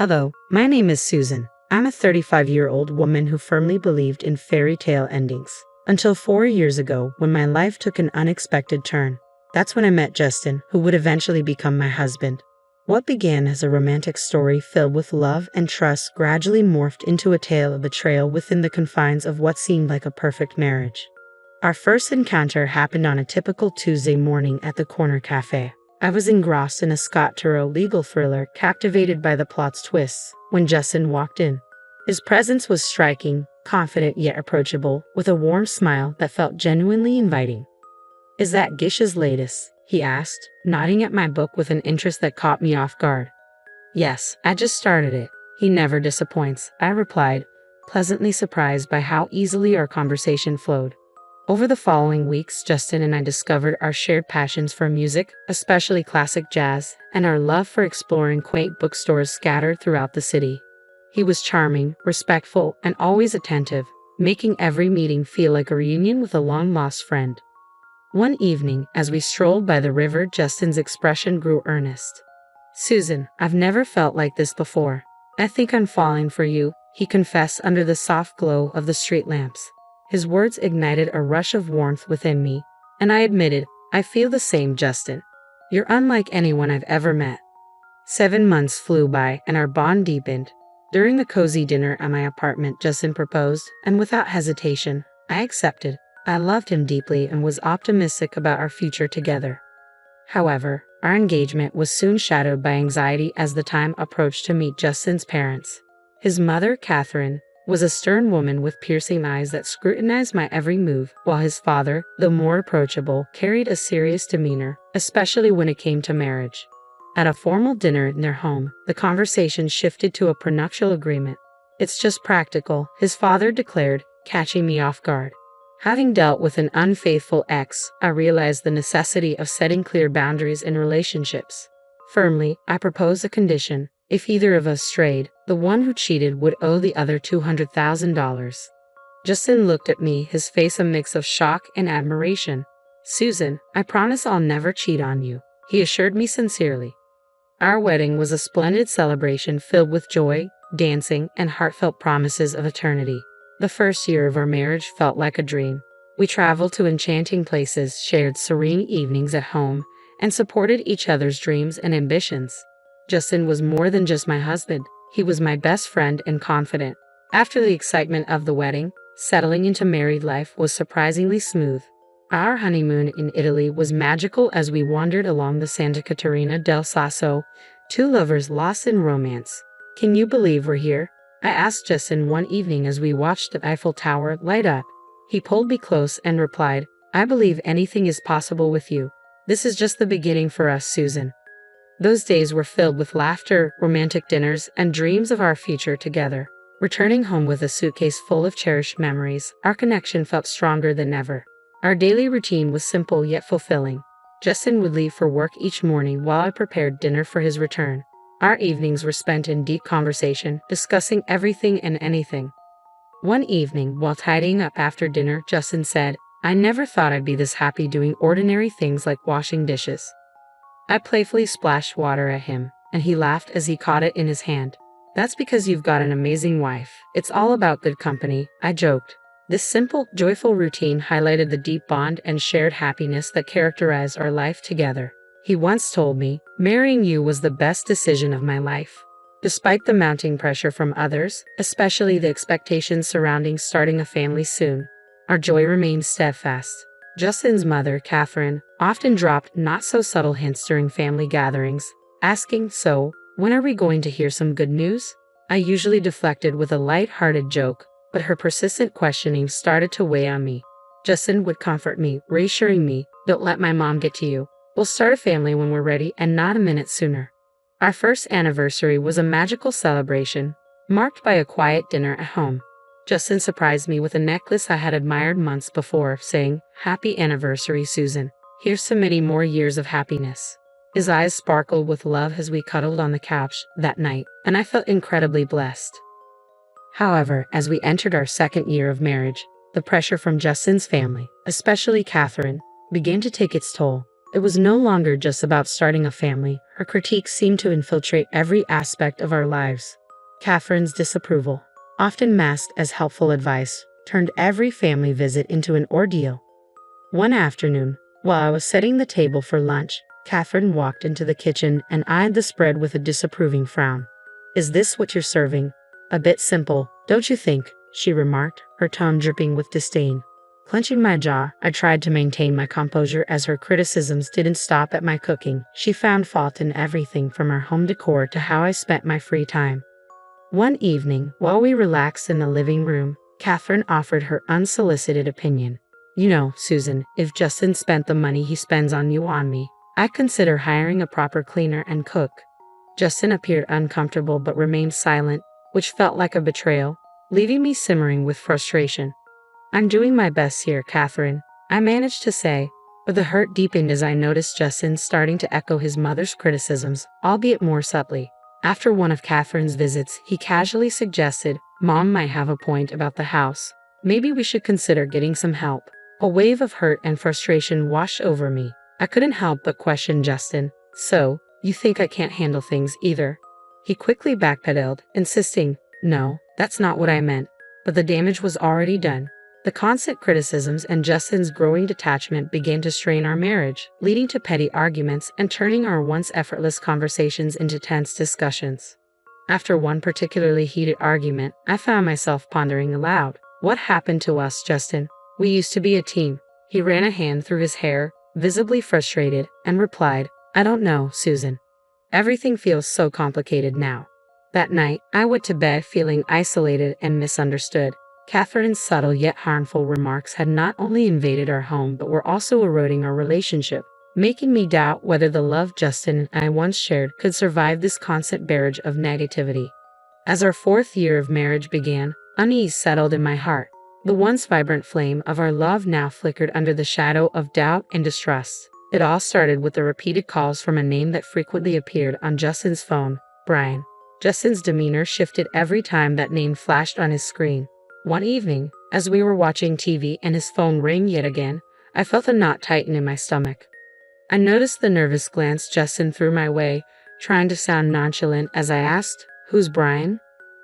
Hello, my name is Susan. I'm a 35-year-old woman who firmly believed in fairy tale endings. Until 4 years ago, when my life took an unexpected turn. That's when I met Justin, who would eventually become my husband. What began as a romantic story filled with love and trust gradually morphed into a tale of betrayal within the confines of what seemed like a perfect marriage. Our first encounter happened on a typical Tuesday morning at the corner cafe. I was engrossed in a Scott Turow legal thriller, captivated by the plot's twists, when Justin walked in. His presence was striking, confident yet approachable, with a warm smile that felt genuinely inviting. "Is that Gish's latest?" he asked, nodding at my book with an interest that caught me off guard. "Yes, I just started it. He never disappoints," I replied, pleasantly surprised by how easily our conversation flowed. Over the following weeks, Justin and I discovered our shared passions for music, especially classic jazz, and our love for exploring quaint bookstores scattered throughout the city. He was charming, respectful, and always attentive, making every meeting feel like a reunion with a long-lost friend. One evening, as we strolled by the river, Justin's expression grew earnest. "Susan, I've never felt like this before. I think I'm falling for you," he confessed under the soft glow of the street lamps. His words ignited a rush of warmth within me, and I admitted, "I feel the same, Justin. You're unlike anyone I've ever met." 7 months flew by, and our bond deepened. During the cozy dinner at my apartment, Justin proposed, and without hesitation, I accepted. I loved him deeply and was optimistic about our future together. However, our engagement was soon shadowed by anxiety as the time approached to meet Justin's parents. His mother, Catherine, was a stern woman with piercing eyes that scrutinized my every move, while his father, though more approachable, carried a serious demeanor, especially when it came to marriage. At a formal dinner in their home, the conversation shifted to a prenuptial agreement. "It's just practical," his father declared, catching me off guard. Having dealt with an unfaithful ex, I realized the necessity of setting clear boundaries in relationships. Firmly, I proposed a condition: if either of us strayed, the one who cheated would owe the other $200,000. Justin looked at me, his face a mix of shock and admiration. "Susan, I promise I'll never cheat on you," he assured me sincerely. Our wedding was a splendid celebration filled with joy, dancing, and heartfelt promises of eternity. The first year of our marriage felt like a dream. We traveled to enchanting places, shared serene evenings at home, and supported each other's dreams and ambitions. Justin was more than just my husband. He was my best friend and confidant. After the excitement of the wedding, settling into married life was surprisingly smooth. Our honeymoon in Italy was magical as we wandered along the Santa Caterina del Sasso, two lovers lost in romance. "Can you believe we're here?" I asked Justin one evening as we watched the Eiffel Tower light up. He pulled me close and replied, "I believe anything is possible with you. This is just the beginning for us, Susan." Those days were filled with laughter, romantic dinners, and dreams of our future together. Returning home with a suitcase full of cherished memories, our connection felt stronger than ever. Our daily routine was simple yet fulfilling. Justin would leave for work each morning while I prepared dinner for his return. Our evenings were spent in deep conversation, discussing everything and anything. One evening, while tidying up after dinner, Justin said, "I never thought I'd be this happy doing ordinary things like washing dishes." I playfully splashed water at him, and he laughed as he caught it in his hand. "That's because you've got an amazing wife. It's all about good company," I joked. This simple, joyful routine highlighted the deep bond and shared happiness that characterized our life together. He once told me, "Marrying you was the best decision of my life." Despite the mounting pressure from others, especially the expectations surrounding starting a family soon, our joy remained steadfast. Justin's mother, Catherine, often dropped not-so-subtle hints during family gatherings, asking, "So, when are we going to hear some good news?" I usually deflected with a light-hearted joke, but her persistent questioning started to weigh on me. Justin would comfort me, reassuring me, "Don't let my mom get to you. We'll start a family when we're ready and not a minute sooner." Our first anniversary was a magical celebration, marked by a quiet dinner at home. Justin surprised me with a necklace I had admired months before, saying, "Happy anniversary, Susan. Here's to many more years of happiness." His eyes sparkled with love as we cuddled on the couch that night, and I felt incredibly blessed. However, as we entered our second year of marriage, the pressure from Justin's family, especially Catherine, began to take its toll. It was no longer just about starting a family. Her critiques seemed to infiltrate every aspect of our lives. Catherine's disapproval, often masked as helpful advice, turned every family visit into an ordeal. One afternoon, while I was setting the table for lunch, Catherine walked into the kitchen and eyed the spread with a disapproving frown. "Is this what you're serving? A bit simple, don't you think?" she remarked, her tone dripping with disdain. Clenching my jaw, I tried to maintain my composure as her criticisms didn't stop at my cooking. She found fault in everything from our home decor to how I spent my free time. One evening, while we relaxed in the living room, Catherine offered her unsolicited opinion. "You know, Susan, if Justin spent the money he spends on you on me, I'd consider hiring a proper cleaner and cook." Justin appeared uncomfortable but remained silent, which felt like a betrayal, leaving me simmering with frustration. "I'm doing my best here, Catherine," I managed to say, but the hurt deepened as I noticed Justin starting to echo his mother's criticisms, albeit more subtly. After one of Catherine's visits, he casually suggested, "Mom might have a point about the house. Maybe we should consider getting some help." A wave of hurt and frustration washed over me. I couldn't help but question Justin. "So, you think I can't handle things either?" He quickly backpedaled, insisting, "No, that's not what I meant." But the damage was already done. The constant criticisms and Justin's growing detachment began to strain our marriage, leading to petty arguments and turning our once effortless conversations into tense discussions. After one particularly heated argument, I found myself pondering aloud. What happened to us, Justin? We used to be a team. He ran a hand through his hair, visibly frustrated, and replied, "I don't know, Susan. Everything feels so complicated now." That night, I went to bed feeling isolated and misunderstood. Catherine's subtle yet harmful remarks had not only invaded our home but were also eroding our relationship, making me doubt whether the love Justin and I once shared could survive this constant barrage of negativity. As our 4th year of marriage began, unease settled in my heart. The once vibrant flame of our love now flickered under the shadow of doubt and distrust. It all started with the repeated calls from a name that frequently appeared on Justin's phone, Brian. Justin's demeanor shifted every time that name flashed on his screen. One evening, as we were watching TV and his phone rang yet again, I felt a knot tighten in my stomach. I noticed the nervous glance Justin threw my way, trying to sound nonchalant as I asked, "Who's Brian?"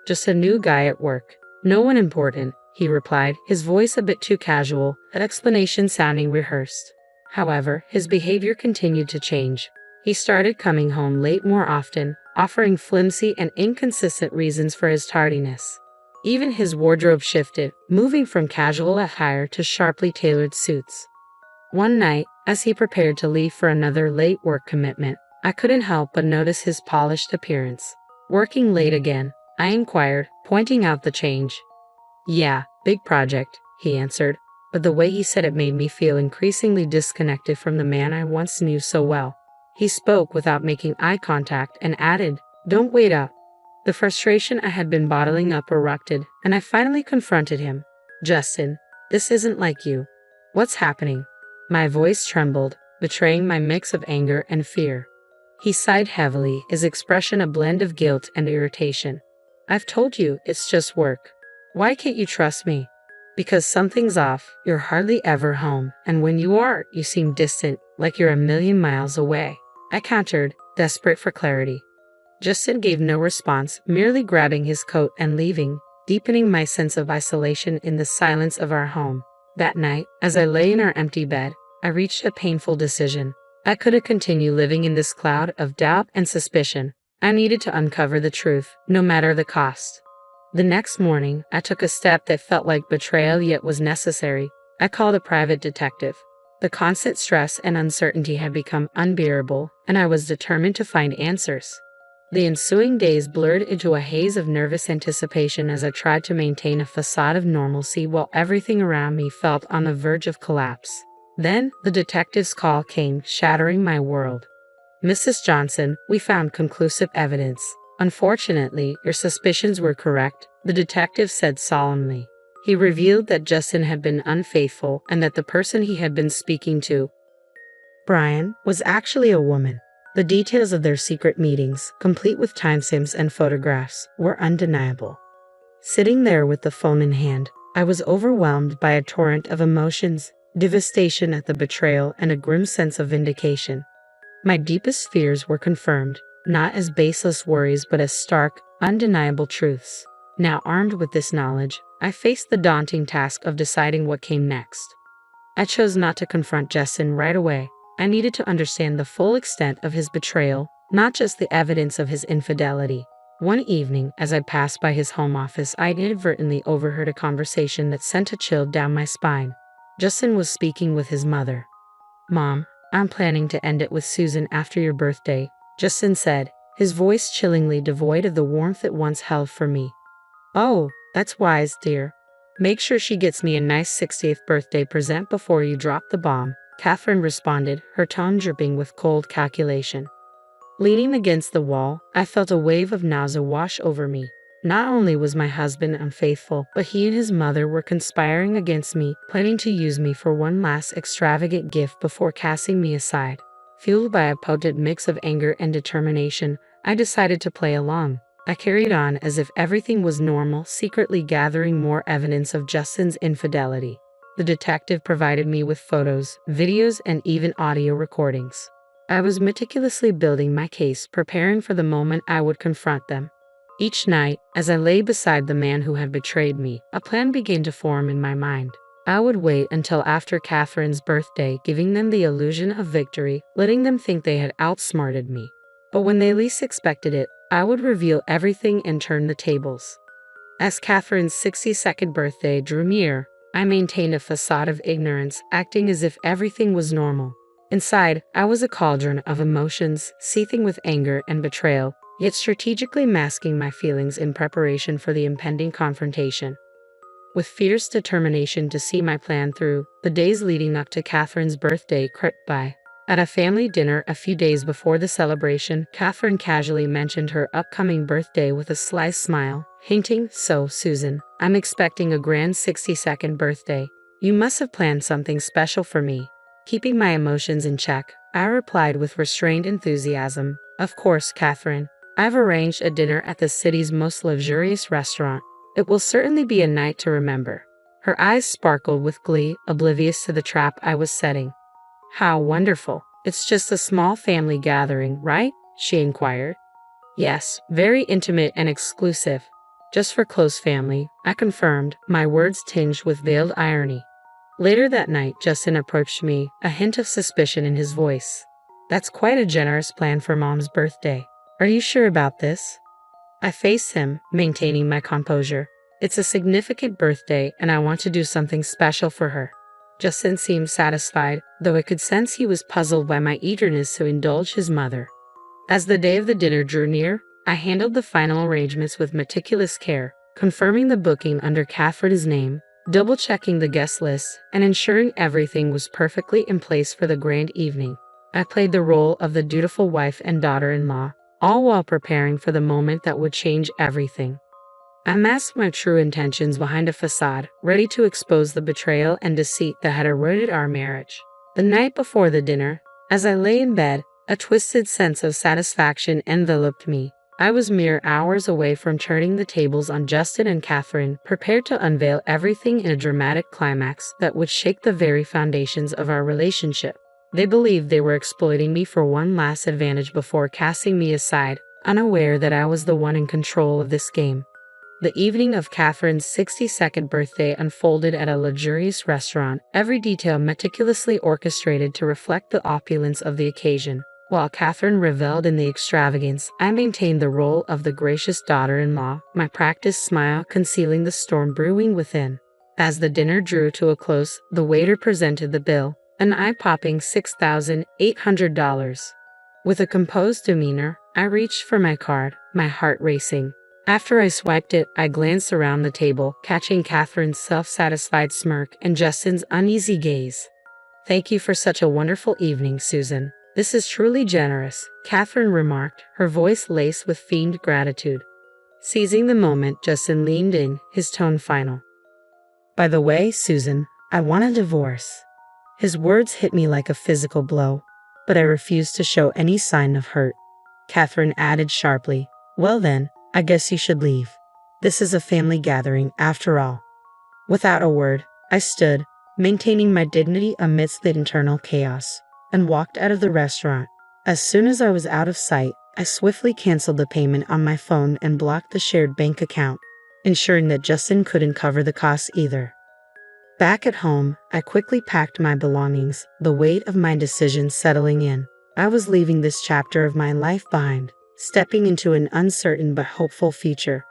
"Just a new guy at work. No one important," he replied, his voice a bit too casual, that explanation sounding rehearsed. However, his behavior continued to change. He started coming home late more often, offering flimsy and inconsistent reasons for his tardiness. Even his wardrobe shifted, moving from casual attire to sharply tailored suits. One night, as he prepared to leave for another late work commitment, I couldn't help but notice his polished appearance. "Working late again?" I inquired, pointing out the change. "Yeah, big project," he answered, but the way he said it made me feel increasingly disconnected from the man I once knew so well. He spoke without making eye contact and added, "Don't wait up." The frustration I had been bottling up erupted, and I finally confronted him. "Justin, this isn't like you. What's happening?" My voice trembled, betraying my mix of anger and fear. He sighed heavily, his expression a blend of guilt and irritation. "I've told you, it's just work. Why can't you trust me?" "Because something's off. You're hardly ever home, and when you are, you seem distant, like you're a million miles away," I countered, desperate for clarity. Justin gave no response, merely grabbing his coat and leaving, deepening my sense of isolation in the silence of our home. That night, as I lay in our empty bed, I reached a painful decision. I couldn't continue living in this cloud of doubt and suspicion. I needed to uncover the truth, no matter the cost. The next morning, I took a step that felt like betrayal yet was necessary. I called a private detective. The constant stress and uncertainty had become unbearable, and I was determined to find answers. The ensuing days blurred into a haze of nervous anticipation as I tried to maintain a facade of normalcy while everything around me felt on the verge of collapse. Then, the detective's call came, shattering my world. "Mrs. Johnson, we found conclusive evidence. Unfortunately, your suspicions were correct," the detective said solemnly. He revealed that Justin had been unfaithful and that the person he had been speaking to, Brian, was actually a woman. The details of their secret meetings, complete with timestamps and photographs, were undeniable. Sitting there with the phone in hand, I was overwhelmed by a torrent of emotions. devastation at the betrayal, and a grim sense of vindication. My deepest fears were confirmed, not as baseless worries but as stark, undeniable truths. Now armed with this knowledge, I faced the daunting task of deciding what came next. I chose not to confront Justin right away. I needed to understand the full extent of his betrayal, not just the evidence of his infidelity. One evening, as I passed by his home office, I inadvertently overheard a conversation that sent a chill down my spine. Justin was speaking with his mother. "Mom, I'm planning to end it with Susan after your birthday," Justin said, his voice chillingly devoid of the warmth it once held for me. "Oh, that's wise, dear. Make sure she gets me a nice 60th birthday present before you drop the bomb," Catherine responded, her tone dripping with cold calculation. Leaning against the wall, I felt a wave of nausea wash over me. Not only was my husband unfaithful, but he and his mother were conspiring against me, planning to use me for one last extravagant gift before casting me aside. Fueled by a potent mix of anger and determination, I decided to play along. I carried on as if everything was normal, secretly gathering more evidence of Justin's infidelity. The detective provided me with photos, videos, and even audio recordings. I was meticulously building my case, preparing for the moment I would confront them. Each night, as I lay beside the man who had betrayed me, a plan began to form in my mind. I would wait until after Catherine's birthday, giving them the illusion of victory, letting them think they had outsmarted me. But when they least expected it, I would reveal everything and turn the tables. As Catherine's 62nd birthday drew near, I maintained a facade of ignorance, acting as if everything was normal. Inside, I was a cauldron of emotions, seething with anger and betrayal, yet strategically masking my feelings in preparation for the impending confrontation. With fierce determination to see my plan through, the days leading up to Catherine's birthday crept by. At a family dinner a few days before the celebration, Catherine casually mentioned her upcoming birthday with a sly smile, hinting, "So, Susan, I'm expecting a grand 62nd birthday. You must have planned something special for me." Keeping my emotions in check, I replied with restrained enthusiasm, "Of course, Catherine. I've arranged a dinner at the city's most luxurious restaurant. It will certainly be a night to remember." Her eyes sparkled with glee, oblivious to the trap I was setting. "How wonderful. It's just a small family gathering, right?" she inquired. "Yes, very intimate and exclusive. Just for close family," I confirmed, my words tinged with veiled irony. Later that night, Justin approached me, a hint of suspicion in his voice. "That's quite a generous plan for Mom's birthday. Are you sure about this?" I faced him, maintaining my composure. "It's a significant birthday, and I want to do something special for her." Justin seemed satisfied, though I could sense he was puzzled by my eagerness to indulge his mother. As the day of the dinner drew near, I handled the final arrangements with meticulous care, confirming the booking under Catherine's name, double-checking the guest list, and ensuring everything was perfectly in place for the grand evening. I played the role of the dutiful wife and daughter-in-law, all while preparing for the moment that would change everything. I masked my true intentions behind a facade, ready to expose the betrayal and deceit that had eroded our marriage. The night before the dinner, as I lay in bed, a twisted sense of satisfaction enveloped me. I was mere hours away from turning the tables on Justin and Catherine, prepared to unveil everything in a dramatic climax that would shake the very foundations of our relationship. They believed they were exploiting me for one last advantage before casting me aside, unaware that I was the one in control of this game. The evening of Catherine's 62nd birthday unfolded at a luxurious restaurant, every detail meticulously orchestrated to reflect the opulence of the occasion. While Catherine reveled in the extravagance, I maintained the role of the gracious daughter-in-law, my practiced smile concealing the storm brewing within. As the dinner drew to a close, the waiter presented the bill, an eye-popping $6,800. With a composed demeanor, I reached for my card, my heart racing. After I swiped it, I glanced around the table, catching Catherine's self-satisfied smirk and Justin's uneasy gaze. "Thank you for such a wonderful evening, Susan. This is truly generous," Catherine remarked, her voice laced with feigned gratitude. Seizing the moment, Justin leaned in, his tone final. "By the way, Susan, I want a divorce." His words hit me like a physical blow, but I refused to show any sign of hurt. Catherine added sharply, "Well then, I guess you should leave. This is a family gathering, after all." Without a word, I stood, maintaining my dignity amidst the internal chaos, and walked out of the restaurant. As soon as I was out of sight, I swiftly canceled the payment on my phone and blocked the shared bank account, ensuring that Justin couldn't cover the costs either. Back at home, I quickly packed my belongings, the weight of my decision settling in. I was leaving this chapter of my life behind, stepping into an uncertain but hopeful future.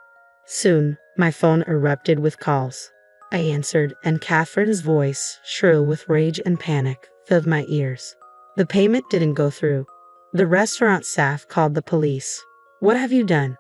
Soon, my phone erupted with calls. I answered, and Catherine's voice, shrill with rage and panic, filled my ears. The payment didn't go through. The restaurant staff called the police. "What have you done?"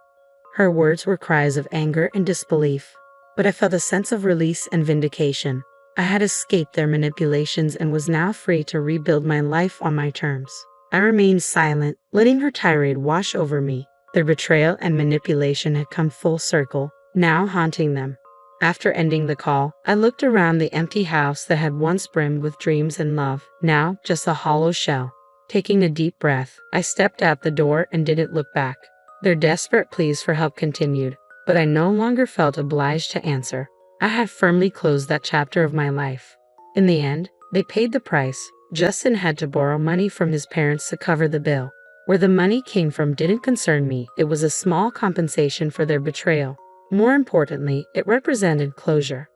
Her words were cries of anger and disbelief, but I felt a sense of release and vindication. I had escaped their manipulations and was now free to rebuild my life on my terms. I remained silent, letting her tirade wash over me. Their betrayal and manipulation had come full circle, now haunting them. After ending the call, I looked around the empty house that had once brimmed with dreams and love, now just a hollow shell. Taking a deep breath, I stepped out the door and didn't look back. Their desperate pleas for help continued, but I no longer felt obliged to answer. I had firmly closed that chapter of my life. In the end, they paid the price. Justin had to borrow money from his parents to cover the bill. Where the money came from didn't concern me. It was a small compensation for their betrayal. More importantly, it represented closure.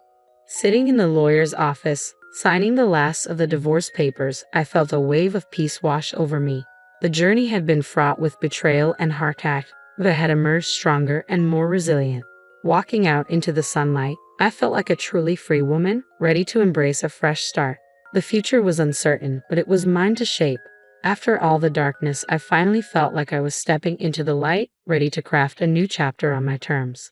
Sitting in the lawyer's office, signing the last of the divorce papers, I felt a wave of peace wash over me. The journey had been fraught with betrayal and heartache, but I had emerged stronger and more resilient. Walking out into the sunlight, I felt like a truly free woman, ready to embrace a fresh start. The future was uncertain, but it was mine to shape. After all the darkness, I finally felt like I was stepping into the light, ready to craft a new chapter on my terms.